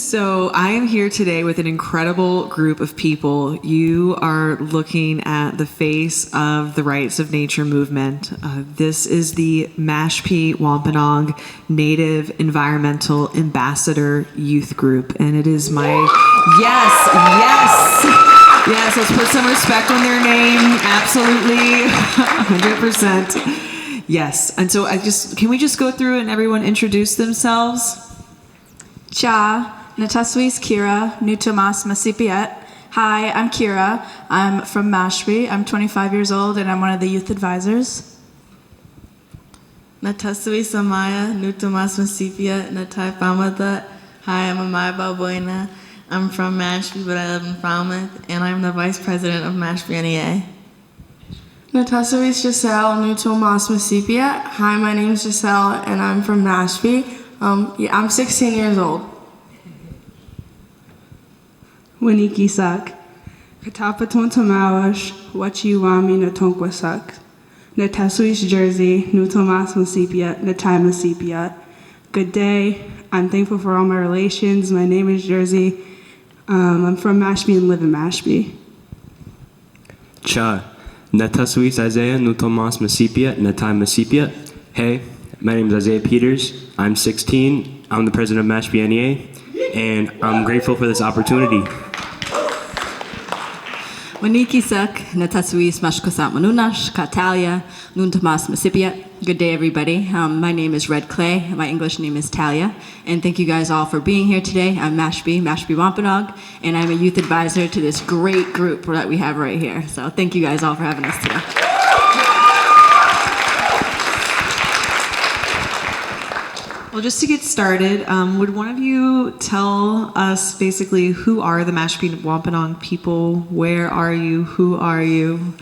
So I am here today with an incredible group of people. You are looking at the face of the Rights of Nature movement. This is the Mashpee Wampanoag Native Environmental Ambassador Youth Group, and it is my yes. Let's put some respect on their name. Absolutely, 100%. Yes, and so can we just go through and everyone introduce themselves? Cha, Nataswis Kira, Nutomas Masipiet. Hi, I'm Kira. I'm from Mashpee. I'm 25 years old and I'm one of the youth advisors. Nataswis Amaya, Nutomas Masipiet, Natai Pamata. Hi, I'm Amaya Balboina. I'm from Mashpee, but I live in Falmouth, and I'm the vice president of Mashpee NEA. Nataswis Giselle, Nutomas Masipiet. Hi, my name is Giselle and I'm from Mashpee. I'm 16 years old. Winiki Sak. Katapaton Tamawash, Wachiwami Natonkwasak. Nataswis Jersey, Nutomas Masipia, Natai Masipia. Good day. I'm thankful for all my relations. My name is Jersey. I'm from Mashpee and live in Mashpee. Cha. Nataswis Isaiah, Nutomas Masipia, Natai Masipia. Hey. My name is Isaiah Peters. I'm 16. I'm the president of Mashpee NEA, and I'm grateful for this opportunity. Waniki Sak, Nataswis Mashkosat Manunash, Katalia, Nuntamas Masipia. Good day, everybody. My name is Red Clay. My English name is Talia. And thank you guys all for being here today. I'm Mashpee Wampanoag, and I'm a youth advisor to this great group that we have right here. So thank you guys all for having us today. Well, just to get started, would one of you tell us basically who are the Mashpee Wampanoag people? Where are you? Who are you?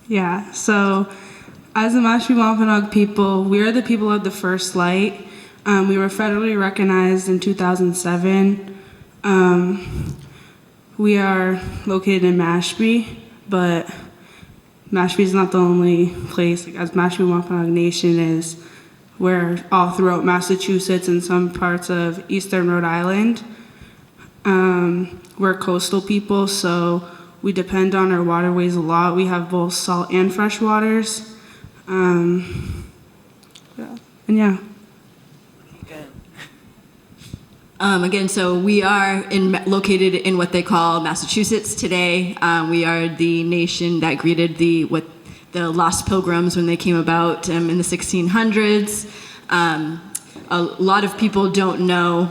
Yeah, so as the Mashpee Wampanoag people, we are the people of the first light. We were federally recognized in 2007. We are located in Mashpee, but Mashpee is not the only place. As Mashpee Wampanoag Nation is, we're all throughout Massachusetts and some parts of eastern Rhode Island. We're coastal people, so we depend on our waterways a lot. We have both salt and fresh waters. Again, so we are located in what they call Massachusetts today. We are the nation that greeted the lost pilgrims when they came about in the 1600s. A lot of people don't know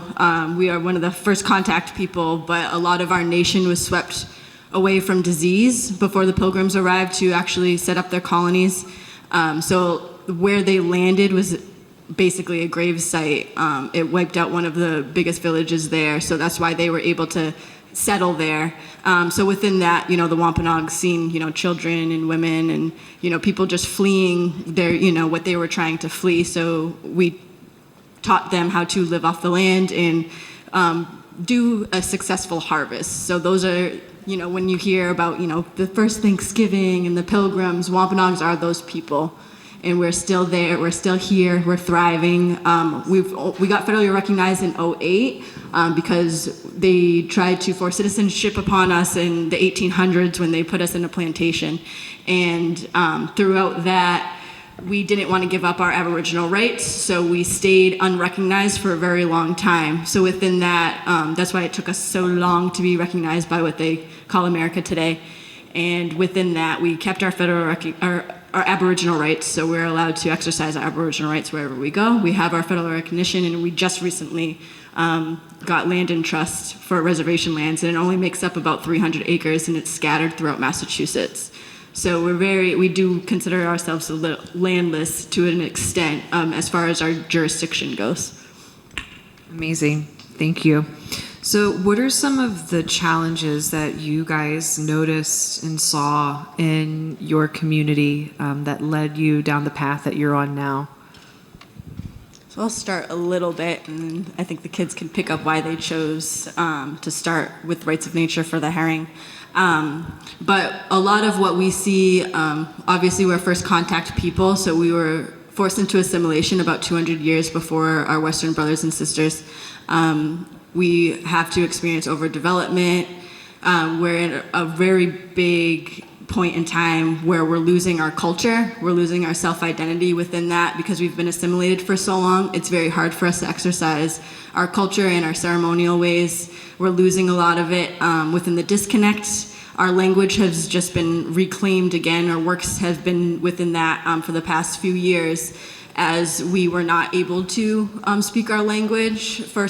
we are one of the first contact people, but a lot of our nation was swept away from disease before the pilgrims arrived to actually set up their colonies. So where they landed was basically a grave site. It wiped out one of the biggest villages there, so that's why they were able to settle there. So within that, the Wampanoag seen, children and women and, people just fleeing their, what they were trying to flee. So we taught them how to live off the land and do a successful harvest. So those are, when you hear about, the first Thanksgiving and the pilgrims, Wampanoags are those people. And we're still there, we're still here, we're thriving. We got federally recognized in 2008 because they tried to force citizenship upon us in the 1800s when they put us in a plantation. And throughout that, we didn't want to give up our Aboriginal rights, so we stayed unrecognized for a very long time. So within that, that's why it took us so long to be recognized by what they call America today. And within that, we kept our our Aboriginal rights, so we're allowed to exercise our Aboriginal rights wherever we go. We have our federal recognition, and we just recently got land in trust for reservation lands, and it only makes up about 300 acres, and it's scattered throughout Massachusetts. So we do consider ourselves landless to an extent as far as our jurisdiction goes. Amazing, thank you. So what are some of the challenges that you guys noticed and saw in your community that led you down the path that you're on now? So I'll start a little bit, and I think the kids can pick up why they chose to start with Rights of Nature for the herring. But a lot of what we see, obviously we're first contact people, so we were forced into assimilation about 200 years before our Western brothers and sisters. We have to experience overdevelopment. We're in a very big point in time where we're losing our culture, we're losing our self-identity within that because we've been assimilated for so long. It's very hard for us to exercise our culture and our ceremonial ways. We're losing a lot of it within the disconnect. Our language has just been reclaimed again. Our works have been within that for the past few years, as we were not able to speak our language for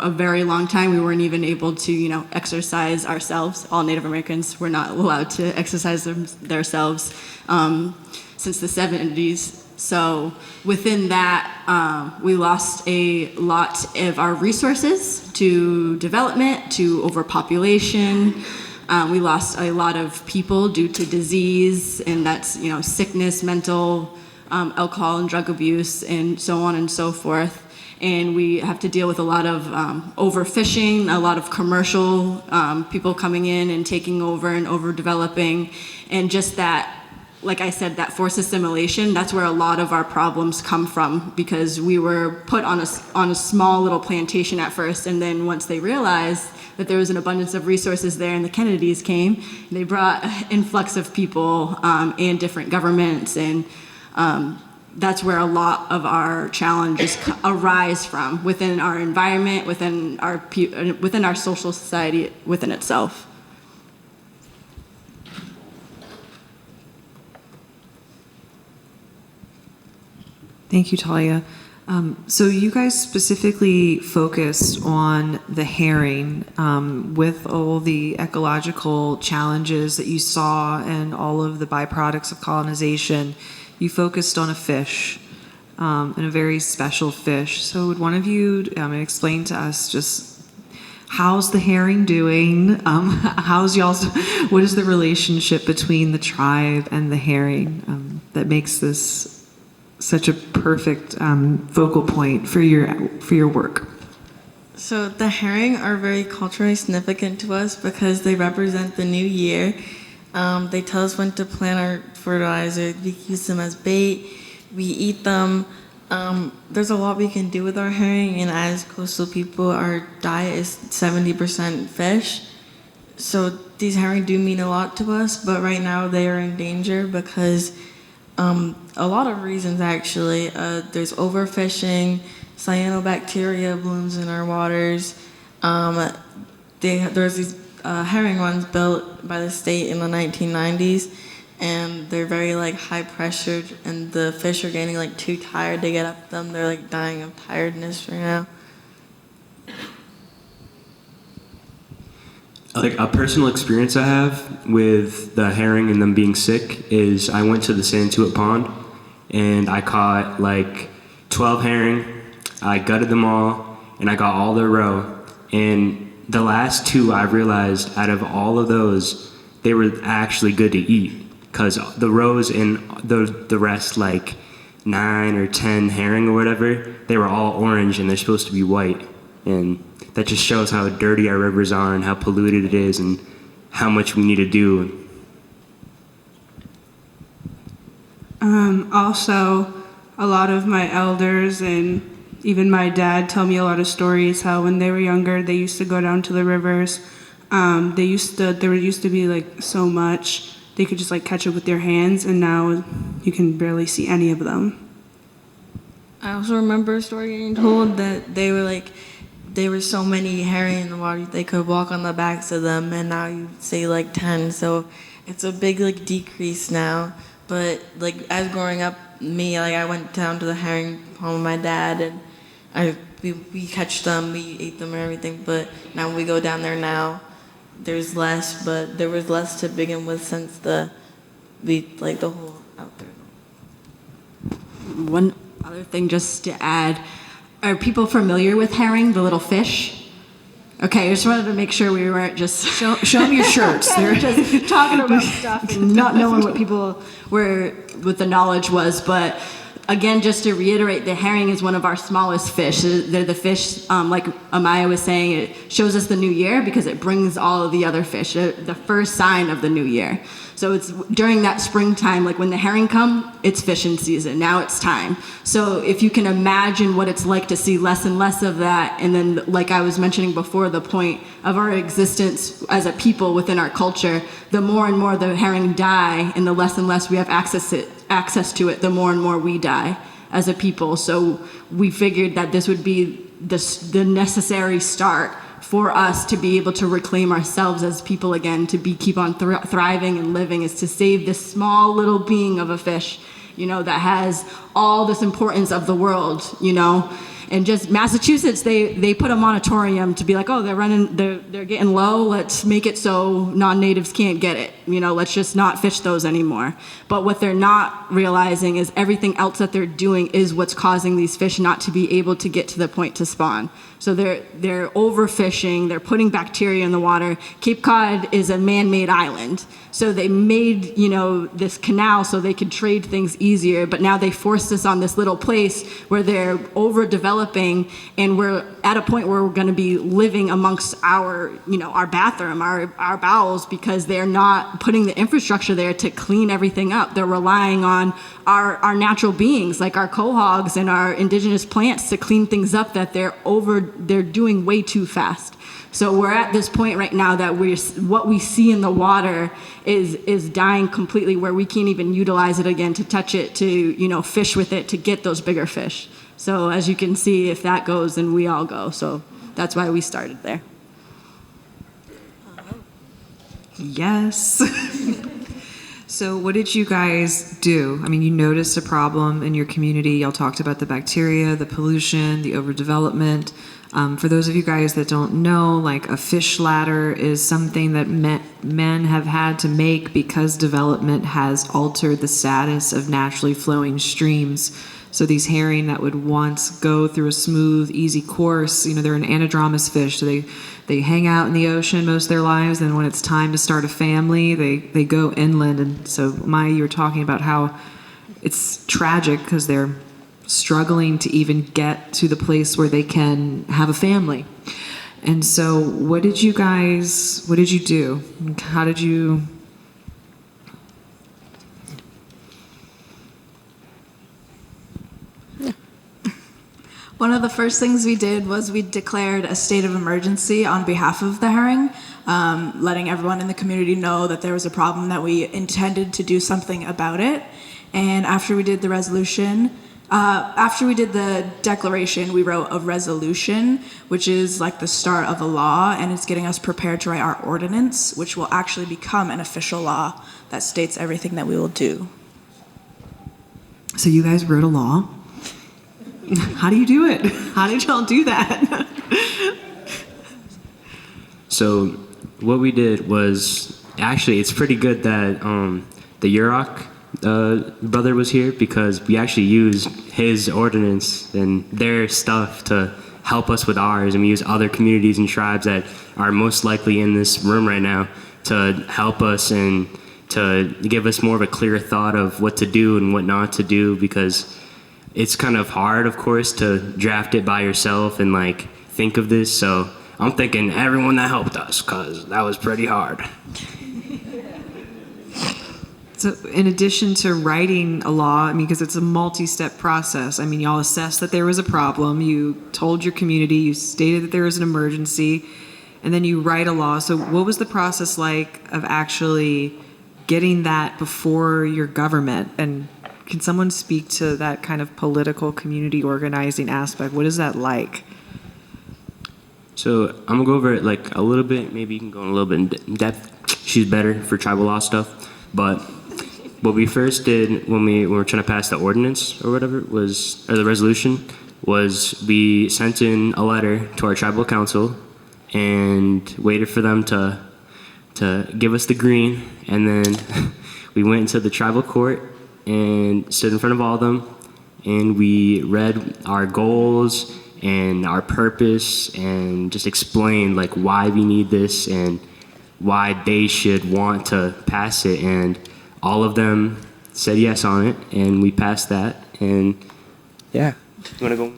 a very long time. We weren't even able to, exercise ourselves. All Native Americans were not allowed to exercise themselves since the 70s. So within that, we lost a lot of our resources to development, to overpopulation. We lost a lot of people due to disease, and that's, sickness, mental, alcohol and drug abuse, and so on and so forth. And we have to deal with a lot of overfishing, a lot of commercial people coming in and taking over and overdeveloping, and just that, like I said, that forced assimilation. That's where a lot of our problems come from, because we were put on a small little plantation at first, and then once they realized that there was an abundance of resources there and the Kennedys came, they brought an influx of people and different governments, and that's where a lot of our challenges arise from, within our environment, within our social society, within itself. Thank you, Talia. So you guys specifically focused on the herring with all the ecological challenges that you saw and all of the byproducts of colonization. You focused on a fish, and a very special fish. So would one of you explain to us just how's the herring doing? What is the relationship between the tribe and the herring that makes this such a perfect focal point for your work? So the herring are very culturally significant to us because they represent the new year. They tell us when to plant our fertilizer. We use them as bait. We eat them. There's a lot we can do with our herring, and as coastal people, our diet is 70% fish. So these herring do mean a lot to us, but right now they are in danger because a lot of reasons, actually. There's overfishing, cyanobacteria blooms in our waters. There's these herring runs built by the state in the 1990s, and they're very high pressured, and the fish are getting too tired to get up them. They're dying of tiredness right now. A personal experience I have with the herring and them being sick is I went to the Santuit Pond and I caught 12 herring. I gutted them all and I got all their roe. And the last two, I realized out of all of those, they were actually good to eat, because the roes and the rest, 9 or 10 herring or whatever, they were all orange and they're supposed to be white. And that just shows how dirty our rivers are and how polluted it is and how much we need to do. Also, a lot of my elders and even my dad tell me a lot of stories how when they were younger, they used to go down to the rivers. There used to be so much, they could just catch it with their hands, and now you can barely see any of them. I also remember a story getting told that there were so many herring in the water they could walk on the backs of them, and now you say 10. So it's a big decrease now. But as growing up, I went down to the herring pond with my dad, and we catch them, we ate them and everything. But now when we go down there now, there's less, but there was less to begin with since the whole out there. One other thing just to add, are people familiar with herring, the little fish? Okay, I just wanted to make sure we weren't just Show them your shirts. They're just talking about stuff and not knowing what the knowledge was. But again, just to reiterate, the herring is one of our smallest fish. They're the fish, like Amaya was saying, it shows us the new year because it brings all of the other fish, the first sign of the new year. So it's during that springtime, like when the herring come, it's fishing season. Now it's time. So if you can imagine what it's like to see less and less of that, and then like I was mentioning before, the point of our existence as a people within our culture, the more and more the herring die and the less and less we have access to it, the more and more we die as a people. So we figured that this would be the necessary start for us to be able to reclaim ourselves as people again, to keep on thriving and living, is to save this small little being of a fish, that has all this importance of the world, And just Massachusetts, they put a moratorium to be like, oh, they're getting low. Let's make it so non-natives can't get it. Let's just not fish those anymore. But what they're not realizing is everything else that they're doing is what's causing these fish not to be able to get to the point to spawn. So they're overfishing. They're putting bacteria in the water. Cape Cod is a man-made island. So they made, this canal so they could trade things easier. But now they forced us on this little place where they're overdeveloping, and we're at a point where we're going to be living amongst our bathroom, our bowels, because they're not putting the infrastructure there to clean everything up. They're relying on our natural beings, like our quahogs and our indigenous plants, to clean things up that they're doing way too fast. So we're at this point right now that what we see in the water is dying completely, where we can't even utilize it again to touch it, to fish with it, to get those bigger fish. So as you can see, if that goes, then we all go. So that's why we started there. Yes. So what did you guys do? I mean, you noticed a problem in your community. Y'all talked about the bacteria, the pollution, the overdevelopment. For those of you guys that don't know, like a fish ladder is something that men have had to make because development has altered the status of naturally flowing streams. So these herring that would once go through a smooth, easy course, they're an anadromous fish. So they hang out in the ocean most of their lives, and when it's time to start a family, they go inland. And so, Maya, you were talking about how it's tragic because they're struggling to even get to the place where they can have a family. And so what did you do? How did you... One of the first things we did was we declared a state of emergency on behalf of the herring, letting everyone in the community know that there was a problem, that we intended to do something about it. And after we did the declaration, we wrote a resolution, which is like the start of a law, and it's getting us prepared to write our ordinance, which will actually become an official law that states everything that we will do. So you guys wrote a law? How do you do it? How did y'all do that? So what we did was, actually, it's pretty good that the Yurok brother was here, because we actually used his ordinance and their stuff to help us with ours, and we use other communities and tribes that are most likely in this room right now to help us and to give us more of a clear thought of what to do and what not to do, because it's kind of hard, of course, to draft it by yourself and think of this. So I'm thanking everyone that helped us, because that was pretty hard. So in addition to writing a law, because it's a multi-step process, y'all assessed that there was a problem, you told your community, you stated that there was an emergency, and then you write a law. So what was the process like of actually getting that before your government? And can someone speak to that kind of political community organizing aspect? What is that like? So I'm gonna go over it a little bit. Maybe you can go in a little bit in depth. She's better for tribal law stuff. But what we first did when we were trying to pass the ordinance or whatever or the resolution, was we sent in a letter to our tribal council and waited for them to give us the green, and then we went into the tribal court and stood in front of all of them, and we read our goals and our purpose and just explained why we need this and why they should want to pass it, and all of them said yes on it, and we passed that. And yeah, you want to go?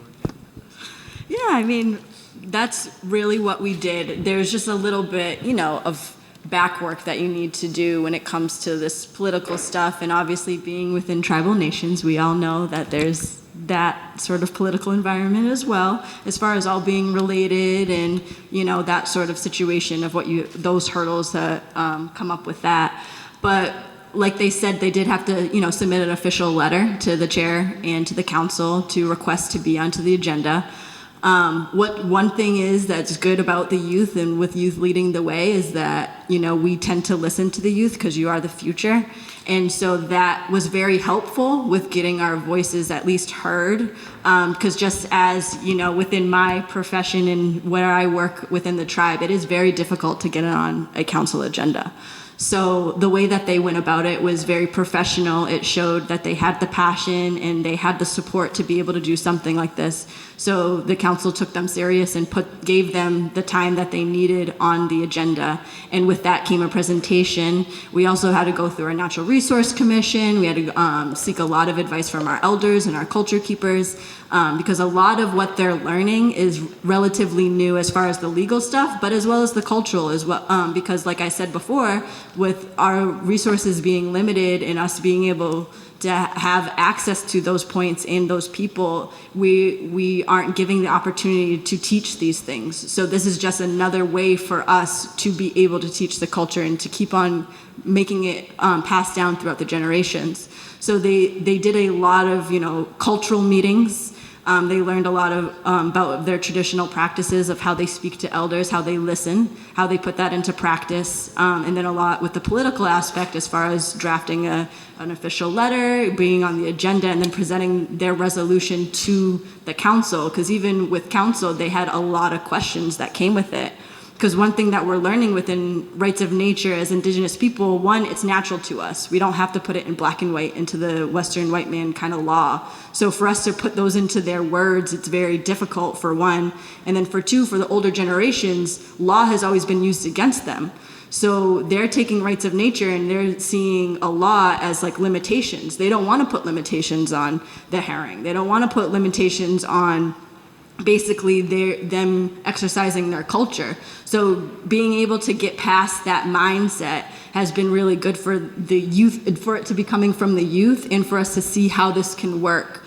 Yeah, I mean, that's really what we did. There's just a little bit, of back work that you need to do when it comes to this political stuff. And obviously being within tribal nations, we all know that there's that sort of political environment as well, as far as all being related and, that sort of situation of those hurdles that come up with that. But like they said, they did have to, submit an official letter to the chair and to the council to request to be onto the agenda. One thing is that's good about the youth and with youth leading the way is that, we tend to listen to the youth because you are the future. And so that was very helpful with getting our voices at least heard. Because just as, within my profession and where I work within the tribe, it is very difficult to get it on a council agenda. So the way that they went about it was very professional. It showed that they had the passion and they had the support to be able to do something like this. So the council took them serious and gave them the time that they needed on the agenda. And with that came a presentation. We also had to go through our Natural Resource Commission. We had to seek a lot of advice from our elders and our culture keepers, because a lot of what they're learning is relatively new as far as the legal stuff, but as well as the cultural as well. Because like I said before, with our resources being limited and us being able to have access to those points and those people, we aren't giving the opportunity to teach these things. So this is just another way for us to be able to teach the culture and to keep on making it passed down throughout the generations. So they did a lot of cultural meetings. They learned a lot about their traditional practices of how they speak to elders, how they listen, how they put that into practice, and then a lot with the political aspect as far as drafting an official letter, being on the agenda, and then presenting their resolution to the council. Because even with council, they had a lot of questions that came with it. Because one thing that we're learning within rights of nature as Indigenous people, one, it's natural to us. We don't have to put it in black and white into the Western white man kind of law. So for us to put those into their words, it's very difficult, for one. And then for two, for the older generations, law has always been used against them. So they're taking rights of nature and they're seeing a law as like limitations. They don't want to put limitations on the herring. They don't want to put limitations on basically them exercising their culture. So being able to get past that mindset has been really good for the youth, for it to be coming from the youth and for us to see how this can work.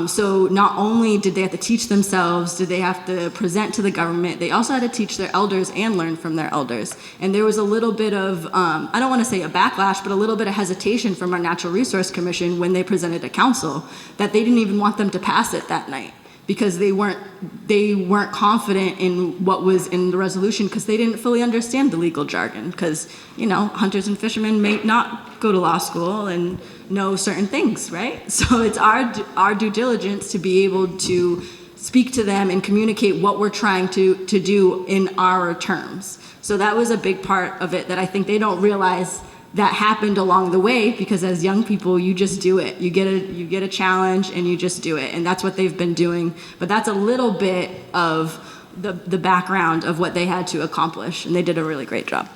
So not only did they have to teach themselves, did they have to present to the government, they also had to teach their elders and learn from their elders. And there was a little bit of, I don't want to say a backlash, but a little bit of hesitation from our Natural Resource Commission when they presented to council that they didn't even want them to pass it that night, because they weren't confident in what was in the resolution because they didn't fully understand the legal jargon, because hunters and fishermen may not go to law school and know certain things, right? So it's our due diligence to be able to speak to them and communicate what we're trying to do in our terms. So that was a big part of it that I think they don't realize that happened along the way, because as young people, you just do it. You get a challenge and you just do it. And that's what they've been doing. But that's a little bit of the background of what they had to accomplish. And they did a really great job.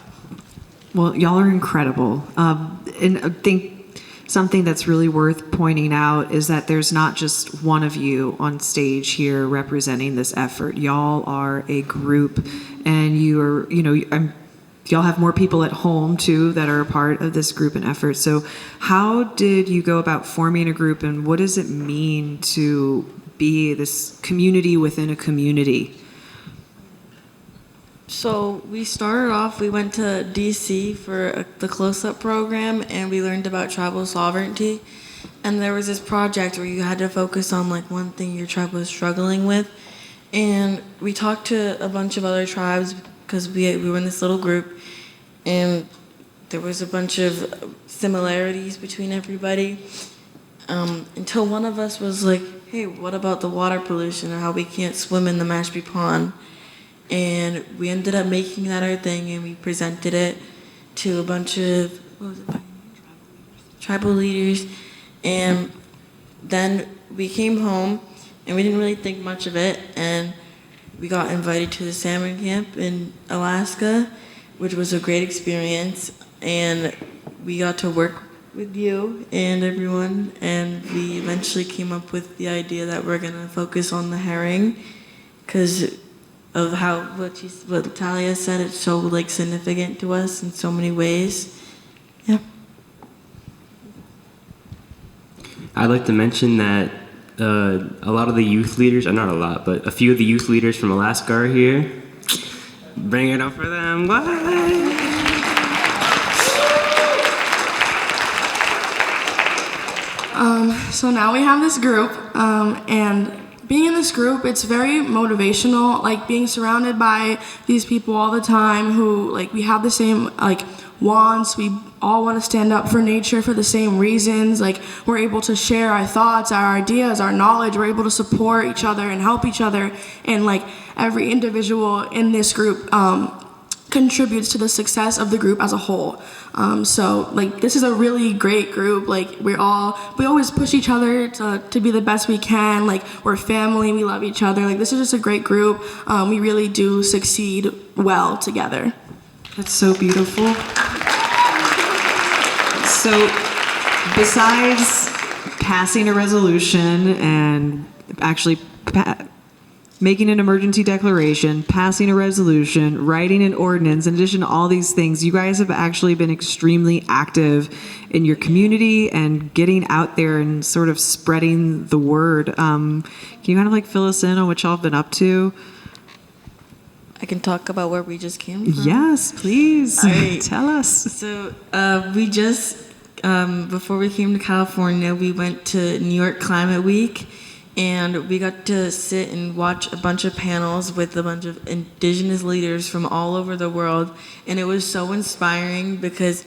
Well, y'all are incredible. And I think something that's really worth pointing out is that there's not just one of you on stage here representing this effort. Y'all are a group, and y'all have more people at home too that are a part of this group and effort. So how did you go about forming a group, and what does it mean to be this community within a community? So we started off, we went to DC for the close-up program, and we learned about tribal sovereignty. And there was this project where you had to focus on like one thing your tribe was struggling with. And we talked to a bunch of other tribes because we were in this little group, and there was a bunch of similarities between everybody, until one of us was like, hey, what about the water pollution and how we can't swim in the Mashpee Pond? And we ended up making that our thing, and we presented it to a bunch of tribal leaders. And then we came home, and we didn't really think much of it, and we got invited to the salmon camp in Alaska, which was a great experience. And we got to work with you and everyone, and we eventually came up with the idea that we're gonna focus on the herring because of how what Talia said. It's so like significant to us in so many ways. Yeah. I'd like to mention that a lot of the youth leaders, not a lot, but a few of the youth leaders from Alaska are here. Bring it up for them. What? So now we have this group, and being in this group, it's very motivational, like being surrounded by these people all the time who, like, we have the same, like, wants. We all want to stand up for nature for the same reasons. Like, we're able to share our thoughts, our ideas, our knowledge. We're able to support each other and help each other. And, like, every individual in this group contributes to the success of the group as a whole. So, like, this is a really great group. Like, we always push each other to be the best we can. Like, we're family. We love each other. Like, this is just a great group. We really do succeed well together. That's so beautiful. So, besides passing a resolution and actually making an emergency declaration, passing a resolution, writing an ordinance, in addition to all these things, you guys have actually been extremely active in your community and getting out there and sort of spreading the word. Can you kind of like fill us in on what y'all have been up to? I can talk about where we just came from. Yes, please. All right. Tell us. So we just, before we came to California, we went to New York Climate Week, and we got to sit and watch a bunch of panels with a bunch of indigenous leaders from all over the world. And it was so inspiring because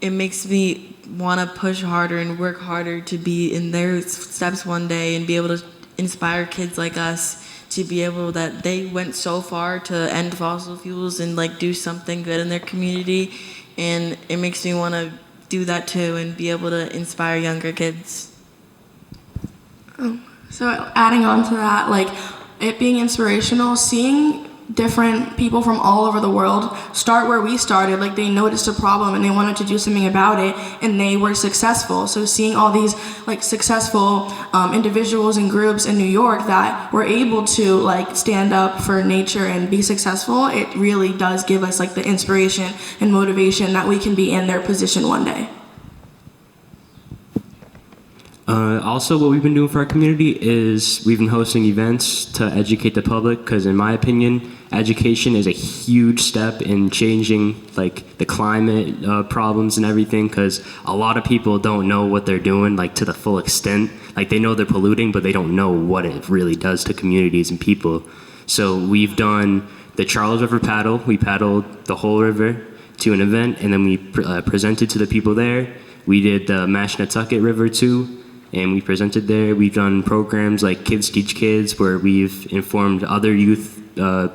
it makes me want to push harder and work harder to be in their steps one day and be able to inspire kids like us to be able that they went so far to end fossil fuels and like do something good in their community. And it makes me want to do that too and be able to inspire younger kids. So adding on to that, like it being inspirational, seeing different people from all over the world start where we started. Like they noticed a problem and they wanted to do something about it, and they were successful. So seeing all these like successful individuals and groups in New York that were able to like stand up for nature and be successful, it really does give us like the inspiration and motivation that we can be in their position one day. Also, what we've been doing for our community is we've been hosting events to educate the public, because in my opinion, education is a huge step in changing like the climate problems and everything, because a lot of people don't know what they're doing like to the full extent. Like they know they're polluting, but they don't know what it really does to communities and people. So we've done the Charles River paddle. We paddled the whole river to an event, and then we presented to the people there. We did the Mashanatucket River too, and we presented there. We've done programs like Kids Teach Kids, where we've informed other youth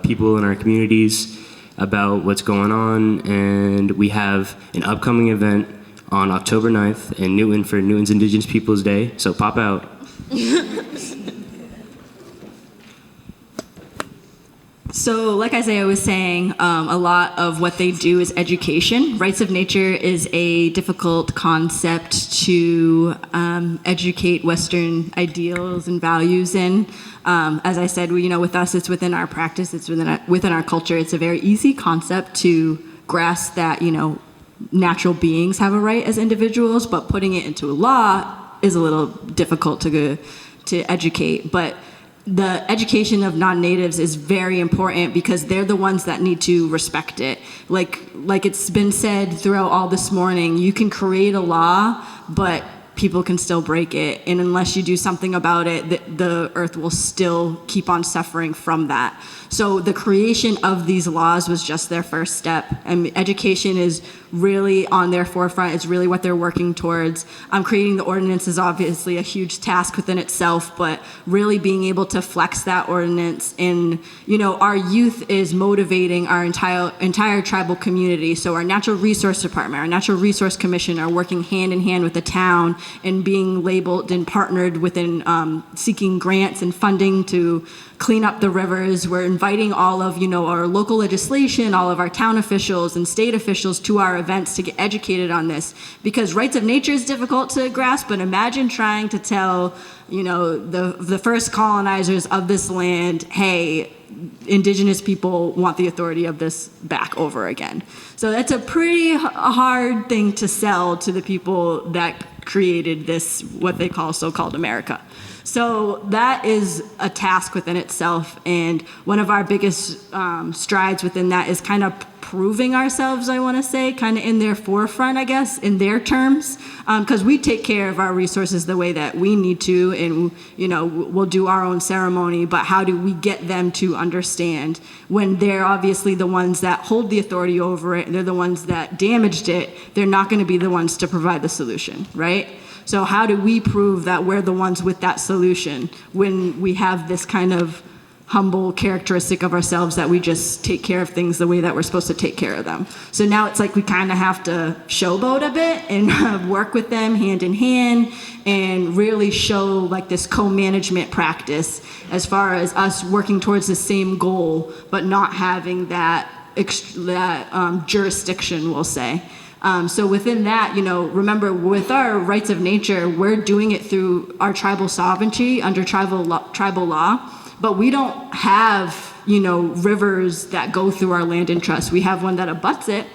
people in our communities about what's going on. And we have an upcoming event on October 9th in Newton for Newton's Indigenous Peoples Day, so pop out. So, like Isaiah was saying, a lot of what they do is education. Rights of nature is a difficult concept to educate Western ideals and values in. As I said, with us, it's within our practice, it's within our culture. It's a very easy concept to grasp that, natural beings have a right as individuals, but putting it into a law is a little difficult to educate. But the education of non-natives is very important because they're the ones that need to respect it. Like it's been said throughout all this morning, you can create a law, but people can still break it. And unless you do something about it, the earth will still keep on suffering from that. So the creation of these laws was just their first step. And education is really on their forefront. It's really what they're working towards. Creating the ordinance is obviously a huge task within itself, but really being able to flex that ordinance in, our youth is motivating our entire tribal community. So our Natural Resource Department, our Natural Resource Commission are working hand in hand with the town and being labeled and partnered within seeking grants and funding to clean up the rivers. We're inviting all of, our local legislation, all of our town officials and state officials to our events to get educated on this, because rights of nature is difficult to grasp, but imagine trying to tell, the first colonizers of this land, hey, indigenous people want the authority of this back over again. So that's a pretty hard thing to sell to the people that created this, what they call so-called America. So that is a task within itself, and one of our biggest strides within that is kind of proving ourselves, I want to say, kind of in their forefront, I guess, in their terms, because we take care of our resources the way that we need to, and we'll do our own ceremony, but how do we get them to understand when they're obviously the ones that hold the authority over it, they're the ones that damaged it, they're not going to be the ones to provide the solution, right? So how do we prove that we're the ones with that solution when we have this kind of humble characteristic of ourselves that we just take care of things the way that we're supposed to take care of them? So now it's like we kind of have to showboat a bit and work with them hand in hand and really show like this co-management practice as far as us working towards the same goal, but not having that jurisdiction, we'll say. So within that, remember, with our rights of nature, we're doing it through our tribal sovereignty under tribal law, but we don't have, rivers that go through our land and trust. We have one that abuts it,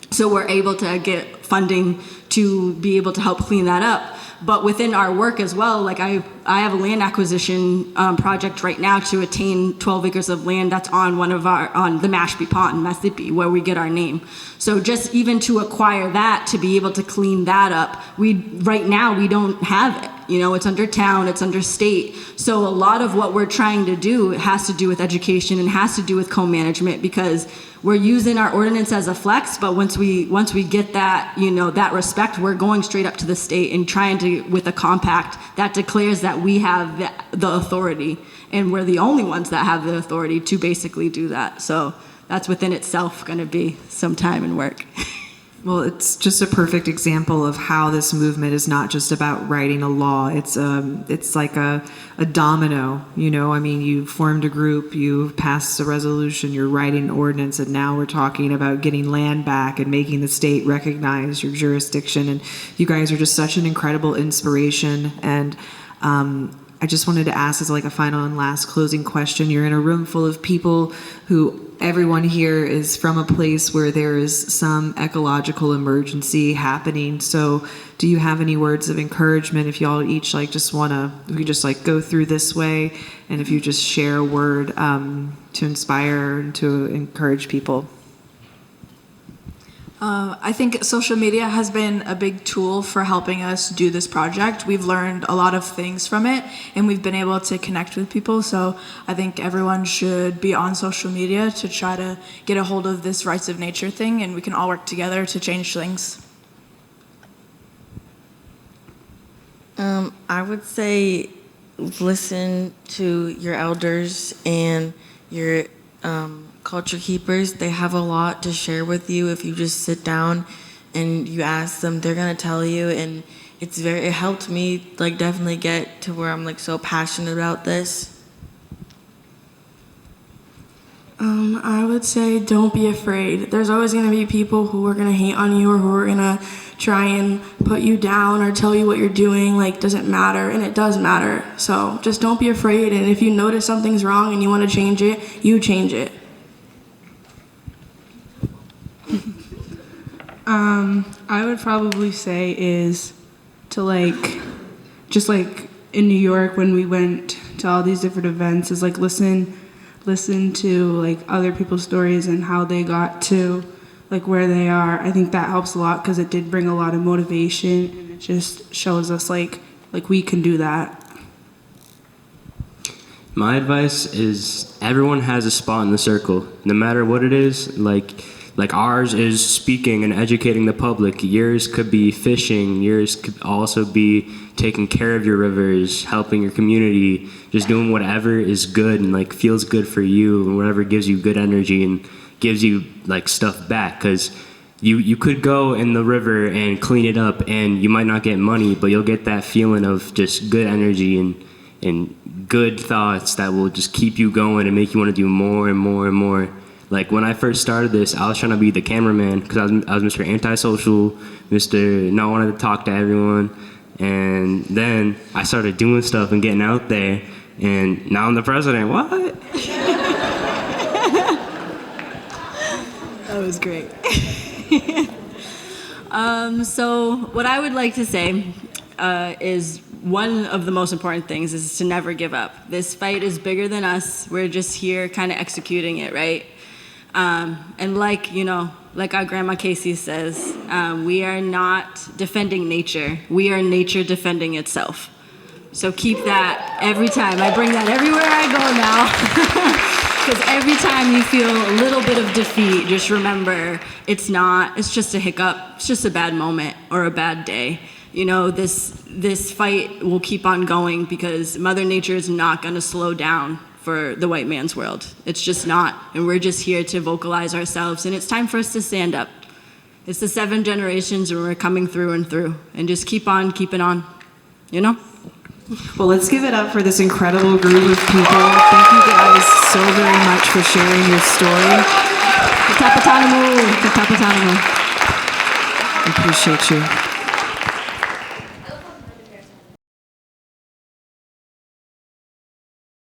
so we're able to get funding to be able to help clean that up. But within our work as well, like I have a land acquisition project right now to attain 12 acres of land that's on on the Mashpee Pond in Mississippi, where we get our name. So just even to acquire that, to be able to clean that up, right now we don't have it. It's under town, it's under state. So a lot of what we're trying to do has to do with education and has to do with co-management, because we're using our ordinance as a flex, but once we get that, that respect, we're going straight up to the state and trying to, with a compact that declares that we have the authority, and we're the only ones that have the authority to basically do that. So that's within itself going to be some time and work. Well, it's just a perfect example of how this movement is not just about writing a law. It's like a domino, you formed a group, you passed a resolution, you're writing an ordinance, and now we're talking about getting land back and making the state recognize your jurisdiction. And you guys are just such an incredible inspiration. And I just wanted to ask as like a final and last closing question. You're in a room full of people who everyone here is from a place where there is some ecological emergency happening. So do you have any words of encouragement if y'all each we just go through this way, and if you just share a word to inspire and to encourage people? I think social media has been a big tool for helping us do this project. We've learned a lot of things from it, and we've been able to connect with people. So I think everyone should be on social media to try to get a hold of this rights of nature thing, and we can all work together to change things. I would say listen to your elders and your culture keepers. They have a lot to share with you. If you just sit down and you ask them, they're gonna tell you. And it helped me definitely get to where I'm so passionate about this. I would say don't be afraid. There's always going to be people who are going to hate on you, or who are going to try and put you down or tell you what you're doing doesn't matter, and it does matter. So just don't be afraid, and if you notice something's wrong and you want to change it, you change it. I would probably say is to just in New York when we went to all these different events, is listen to other people's stories and how they got to where they are. I think that helps a lot, because it did bring a lot of motivation, and it just shows us we can do that. My advice is everyone has a spot in the circle, no matter what it is. Like ours is speaking and educating the public. Yours could be fishing. Yours could also be taking care of your rivers, helping your community, just doing whatever is good and feels good for you, and whatever gives you good energy and gives you stuff back. Because you could go in the river and clean it up, and you might not get money, but you'll get that feeling of just good energy and good thoughts that will just keep you going and make you want to do more and more and more. Like when I first started this, I was trying to be the cameraman because I was Mr. Antisocial, Mr. Not wanting to talk to everyone. And then I started doing stuff and getting out there, and now I'm the president. What? That was great. So what I would like to say is one of the most important things is to never give up. This fight is bigger than us. We're just here kind of executing it, right? And like our grandma Casey says, we are not defending nature. We are nature defending itself. So keep that every time. I bring that everywhere I go now. Because every time you feel a little bit of defeat, just remember it's just a hiccup. It's just a bad moment or a bad day. You know, this fight will keep on going because Mother Nature is not going to slow down for the white man's world. It's just not. And we're just here to vocalize ourselves. And it's time for us to stand up. It's the 7 generations and we're coming through and through. And just keep on keeping on, you know? Well, let's give it up for this incredible group of people. Thank you guys so very much for sharing your story. Katapatanamu. I appreciate you.